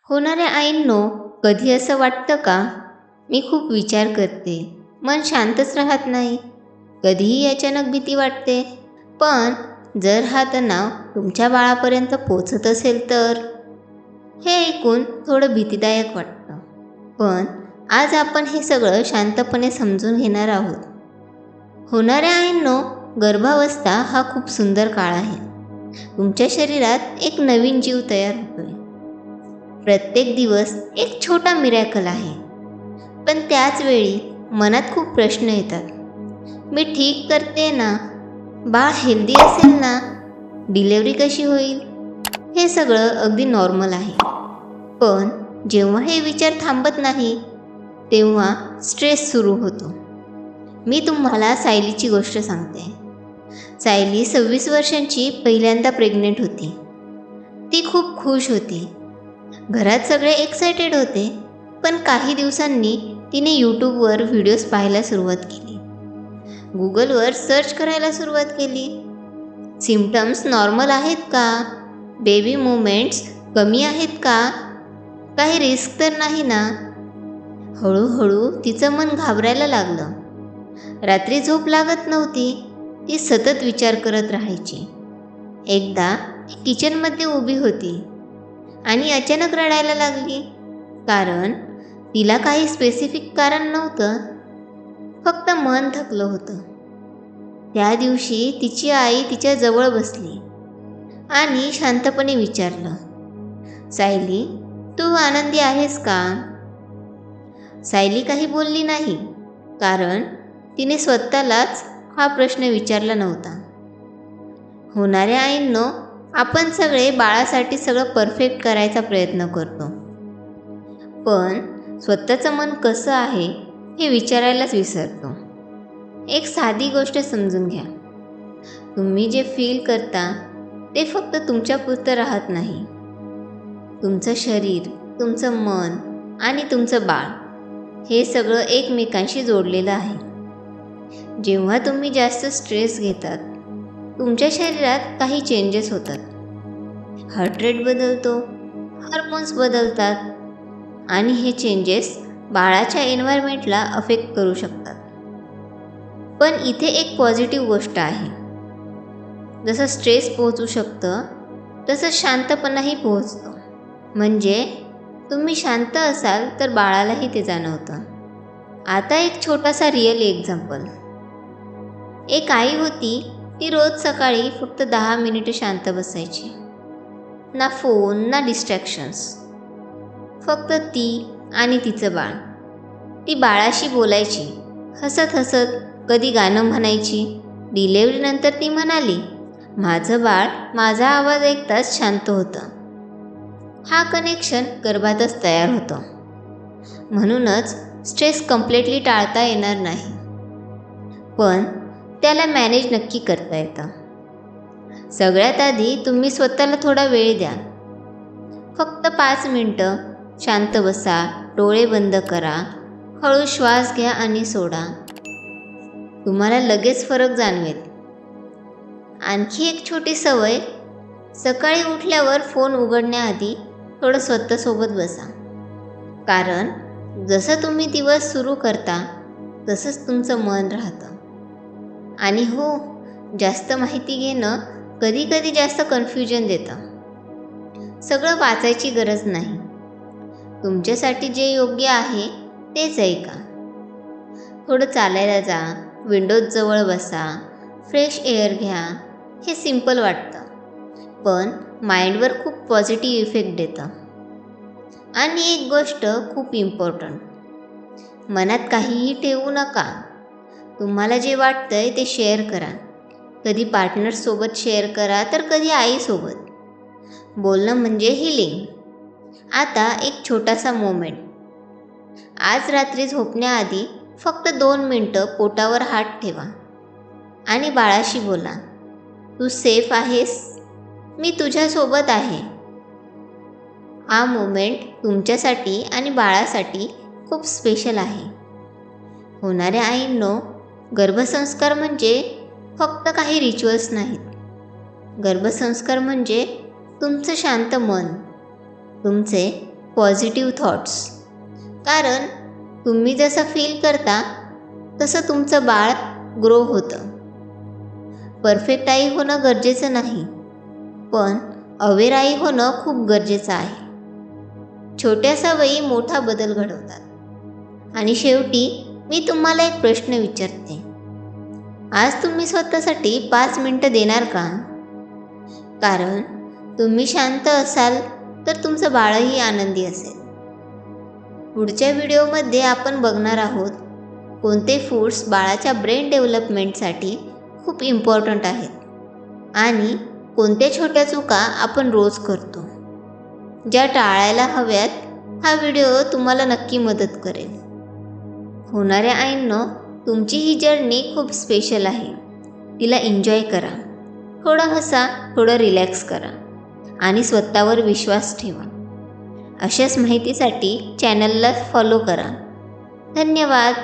होणाऱ्या आईंनो, कधी असं वाटतं का? मी खूप विचार करते, मन शांतच राहत नाही. कधीही अचानक भीती वाटते. पण जर हा तणाव तुमच्या बाळापर्यंत पोचत असेल तर? हे ऐकून थोडं भीतीदायक वाटतं. पण आज आपण हे सगळं शांतपणे समजून घेणार आहोत. होणाऱ्या आईंनो, गर्भावस्था हा खूप सुंदर काळ आहे. तुमच्या शरीरात एक नवीन जीव तयार होतोय. प्रत्येक दिवस एक छोटा मिरॅकल आहे. पण त्याच वेळी मनात खूप प्रश्न येतात. मी ठीक करते ना? बाळ हेल्दी असेल ना? डिलिव्हरी कशी होईल? हे सगळं अगदी नॉर्मल आहे. पण जेव्हा हे विचार थांबत नाही, तेव्हा स्ट्रेस सुरू होतो. मी तुम्हाला सायलीची गोष्ट सांगते. सायली 26 वर्षांची पहिल्यांदा प्रेग्नेंट होती. ती खूप खुश होती. घरात सगळे एक्सायटेड होते. पण काही दिवसांनी तिने यूट्यूबवर व्हिडिओज पाहायला सुरुवात केली. गुगलवर सर्च करायला सुरुवात केली. सिम्पटम्स नॉर्मल आहेत का? बेबी मुवमेंट्स कमी आहेत का? काही रिस्क तर नाही ना? हळूहळू तिचं मन घाबरायला लागलं. रात्री झोप लागत नव्हती. ती सतत विचार करत राहायची. एकदा किचनमध्ये उभी होती आणि अचानक रडायला लागली. कारण तिला काही स्पेसिफिक कारण नव्हतं, फक्त मन थकलं होतं. त्या दिवशी तिची आई तिच्या जवळ बसली आणि शांतपणे विचारलं, सायली, तू आनंदी आहेस का? सायली काही बोलली नाही, कारण तिने स्वतःलाच हा प्रश्न विचारला नव्हता. होणाऱ्या आईंनो, आपण सगळे बाळासाठी सगळं परफेक्ट करायचा प्रयत्न करतो. पण स्वतःचं मन कसं आहे हे विचारायलाच विसरतो. एक साधी गोष्ट समजून घ्या. तुम्ही जे फील करता ते फक्त तुमच्यापुरतं राहत नाही. तुमचं शरीर, तुमचं मन आणि तुमचं बाळ हे सगळं एकमेकांशी जोडलेलं आहे. जेव्हा तुम्ही जास्त स्ट्रेस घेतात, तुमच्या शरीरात काही चेंजेस होतात. हार्ट रेट बदलतो, हार्मोन्स बदलतात आणि हे चेंजेस बाळाच्या एन्व्हायरमेंटला अफेक्ट करू शकतात. पण इथे एक पॉझिटिव्ह गोष्ट आहे. जसं स्ट्रेस पोहोचू शकतं, तसं शांतपणाही पोहोचतो. म्हणजे तुम्ही शांत असाल तर बाळालाही ते जाणवतं. आता एक छोटासा रिअल एक्झाम्पल. एक आई होती, ती रोज सकाळी फक्त 10 मिनिटे शांत बसायची. ना फोन, ना डिस्ट्रॅक्शन्स. फक्त ती आणि तिचं बाळ. ती बाळाशी बोलायची, हसत हसत, कधी गाणं म्हणायची. डिलेव्हरीनंतर ती म्हणाली, माझं बाळ माझा आवाज ऐकताच शांत होतं. हा कनेक्शन गर्भातच तयार होतो. म्हणूनच स्ट्रेस कम्प्लिटली टाळता येणार नाही, पण त्याला मॅनेज नक्की करता येतं. सगळ्यात आधी तुम्ही स्वतःला थोडा वेळ द्या. फक्त 5 मिनटं शांत बसा, डोळे बंद करा, हळू श्वास घ्या आणि सोडा. तुम्हाला लगेच फरक जाणवेल. आणखी एक छोटी सवय, सकाळी उठल्यावर फोन उघडण्याआधी थोडं स्वतःसोबत बसा. कारण जसं तुम्ही दिवस सुरू करता, तसंच तुमचं मन राहतं. आणि हो, जास्त माहिती घेणं कधी कधी जास्त कन्फ्युजन देतं. सगळं वाचायची गरज नाही. तुमच्यासाठी जे योग्य आहे तेच ऐका. थोडं चालायला जा, विंडोज जवळ बसा, फ्रेश एअर घ्या. हे सिंपल वाटतं, पण माइंडवर खूप पॉझिटिव्ह इफेक्ट देतं. आणि एक गोष्ट खूप इम्पॉर्टंट, मनात काहीही ठेवू नका. तुम्हाला जे वाटतंय ते शेअर करा. कधी पार्टनरसोबत शेअर करा, तर कधी आईसोबत. बोलणं म्हणजे हिलिंग. आता एक छोटासा मोमेंट. आज रात्री झोपण्याआधी फक्त 2 मिनटं पोटावर हात ठेवा आणि बाळाशी बोला, तू सेफ आहेस, मी तुझ्यासोबत आहे. हा मोमेंट तुमच्यासाठी आणि बाळासाठी खूप स्पेशल आहे. होणाऱ्या आईंनो, गर्भसंस्कार म्हणजे फक्त काही रिच्युअल्स नाहीत. गर्भसंस्कार म्हणजे तुमचं शांत मन, तुमचे पॉझिटिव्ह थॉट्स. कारण तुम्ही जसं फील करता तसं तुमचं बाळ ग्रो होतं. परफेक्ट आई होणं गरजेचं नाही, पण अवेअर आई होणं खूप गरजेचं आहे. छोट्या सवयी मोठा बदल घडवतात. आणि शेवटी मी तुम्हाला एक प्रश्न विचारते. आज तुम्ही स्वतःसाठी 5 मिनिटं देणार का? कारण तुम्ही शांत असाल तर तुमचं बाळही आनंदी असेल. पुढच्या व्हिडिओमध्ये आपण बघणार आहोत कोणते फूड्स बाळाच्या ब्रेन डेव्हलपमेंटसाठी खूप इम्पॉर्टंट आहेत आणि कोणत्या छोट्या चुका आपण रोज करतो ज्या टाळायला हव्यात. हा व्हिडिओ तुम्हाला नक्की मदत करेल. होणाऱ्या आईंनो, तुमची ही जर्नी खूप स्पेशल आहे. तिला एन्जॉय करा, थोडं हसा, थोडं रिलॅक्स करा आणि स्वतःवर विश्वास ठेवा. अशाच माहितीसाठी चॅनलला फॉलो करा. धन्यवाद.